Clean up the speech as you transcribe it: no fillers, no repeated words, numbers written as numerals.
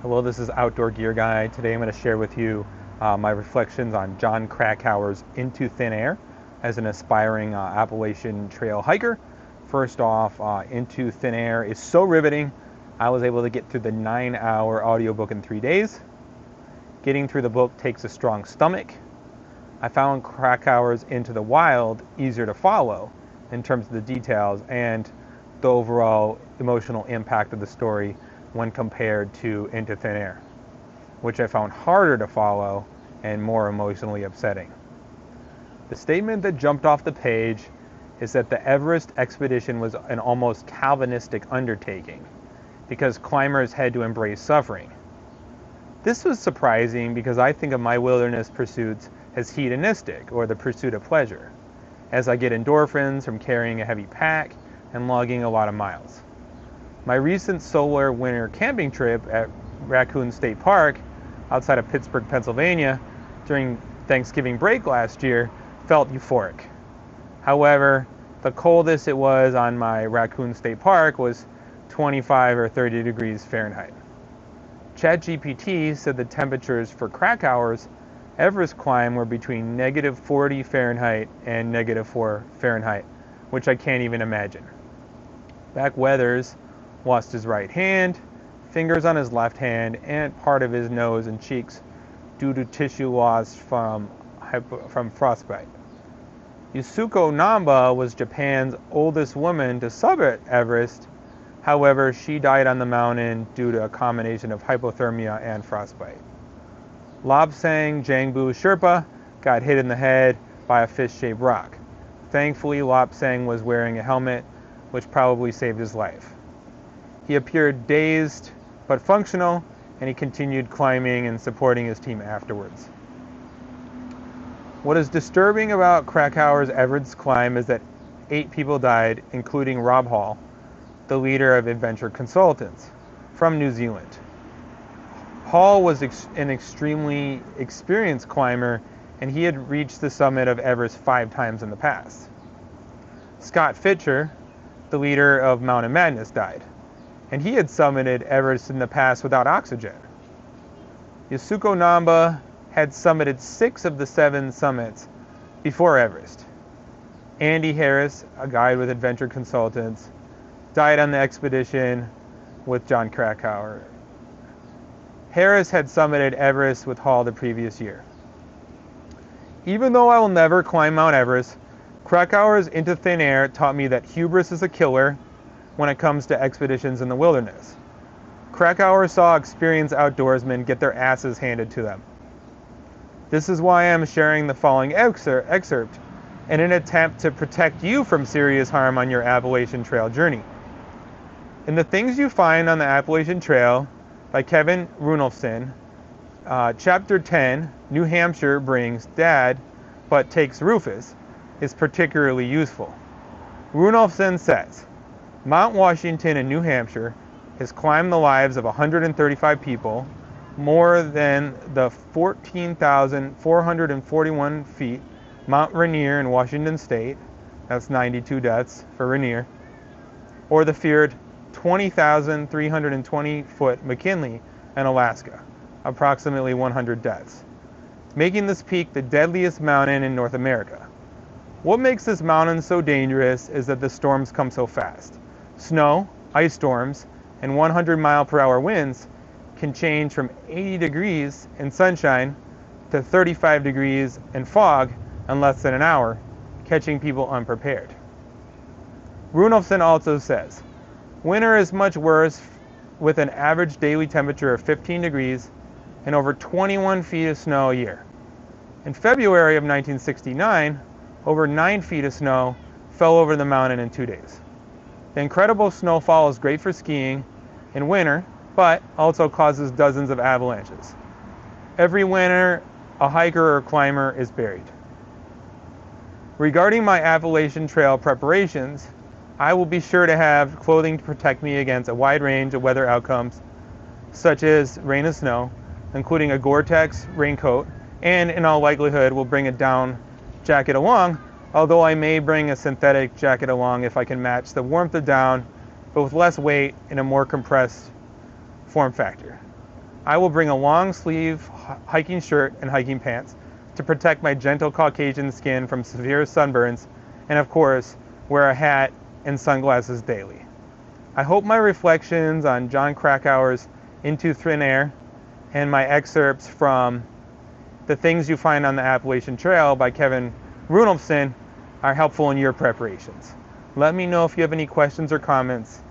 Hello, this is Outdoor Gear Guy. Today I'm going to share with you my reflections on John Krakauer's Into Thin Air as an aspiring Appalachian Trail hiker. First off, Into Thin Air is so riveting. I was able to get through the 9-hour audiobook in 3 days. Getting through the book takes a strong stomach. I found Krakauer's Into the Wild easier to follow in terms of the details and the overall emotional impact of the story when compared to Into Thin Air, which I found harder to follow and more emotionally upsetting. The statement that jumped off the page is that the Everest expedition was an almost Calvinistic undertaking because climbers had to embrace suffering. This was surprising because I think of my wilderness pursuits as hedonistic, or the pursuit of pleasure, as I get endorphins from carrying a heavy pack and logging a lot of miles. My recent solar winter camping trip at Raccoon State Park outside of Pittsburgh, Pennsylvania during Thanksgiving break last year felt euphoric. However, the coldest it was on my Raccoon State Park was 25 or 30 degrees Fahrenheit. ChatGPT said the temperatures for Krakauer's Everest climb were between -40 Fahrenheit and -4 Fahrenheit, which I can't even imagine. Beck Weathers lost his right hand, fingers on his left hand, and part of his nose and cheeks due to tissue loss from frostbite. Yasuko Namba was Japan's oldest woman to summit Everest. However, she died on the mountain due to a combination of hypothermia and frostbite. Lopsang Jangbu Sherpa got hit in the head by a fish-shaped rock. Thankfully, Lopsang was wearing a helmet, which probably saved his life. He appeared dazed but functional, and he continued climbing and supporting his team afterwards. What is disturbing about Krakauer's Everest climb is that 8 people died, including Rob Hall, the leader of Adventure Consultants from New Zealand. Hall was an extremely experienced climber, and he had reached the summit of Everest 5 times in the past. Scott Fischer, the leader of Mountain Madness, died, and he had summited Everest in the past without oxygen. Yasuko Namba had summited 6 of the 7 summits before Everest. Andy Harris, a guide with Adventure Consultants, died on the expedition with John Krakauer. Harris had summited Everest with Hall the previous year. Even though I will never climb Mount Everest, Krakauer's Into Thin Air taught me that hubris is a killer when it comes to expeditions in the wilderness. Krakauer saw experienced outdoorsmen get their asses handed to them. This is why I am sharing the following excerpt in an attempt to protect you from serious harm on your Appalachian Trail journey. In The Things You Find on the Appalachian Trail by Kevin Runolfson, Chapter 10, New Hampshire Brings Dad But Takes Rufus, is particularly useful. Runolfson says, Mount Washington in New Hampshire has claimed the lives of 135 people, more than the 14,441 feet Mount Rainier in Washington State, that's 92 deaths for Rainier, or the feared 20,320 foot McKinley in Alaska, approximately 100 deaths, making this peak the deadliest mountain in North America. What makes this mountain so dangerous is that the storms come so fast. Snow, ice storms, and 100-mile-per-hour winds can change from 80 degrees in sunshine to 35 degrees in fog in less than an hour, catching people unprepared. Runolfson also says, winter is much worse with an average daily temperature of 15 degrees and over 21 feet of snow a year. In February of 1969, over 9 feet of snow fell over the mountain in 2 days. The incredible snowfall is great for skiing in winter, but also causes dozens of avalanches. Every winter, a hiker or climber is buried. Regarding my Appalachian Trail preparations, I will be sure to have clothing to protect me against a wide range of weather outcomes, such as rain and snow, including a Gore-Tex raincoat, and in all likelihood will bring a down jacket along, although I may bring a synthetic jacket along if I can match the warmth of down, but with less weight and a more compressed form factor. I will bring a long sleeve hiking shirt and hiking pants to protect my gentle Caucasian skin from severe sunburns, and of course, wear a hat and sunglasses daily. I hope my reflections on John Krakauer's Into Thin Air and my excerpts from The Things You Find on the Appalachian Trail by Kevin Runolfson are helpful in your preparations. Let me know if you have any questions or comments.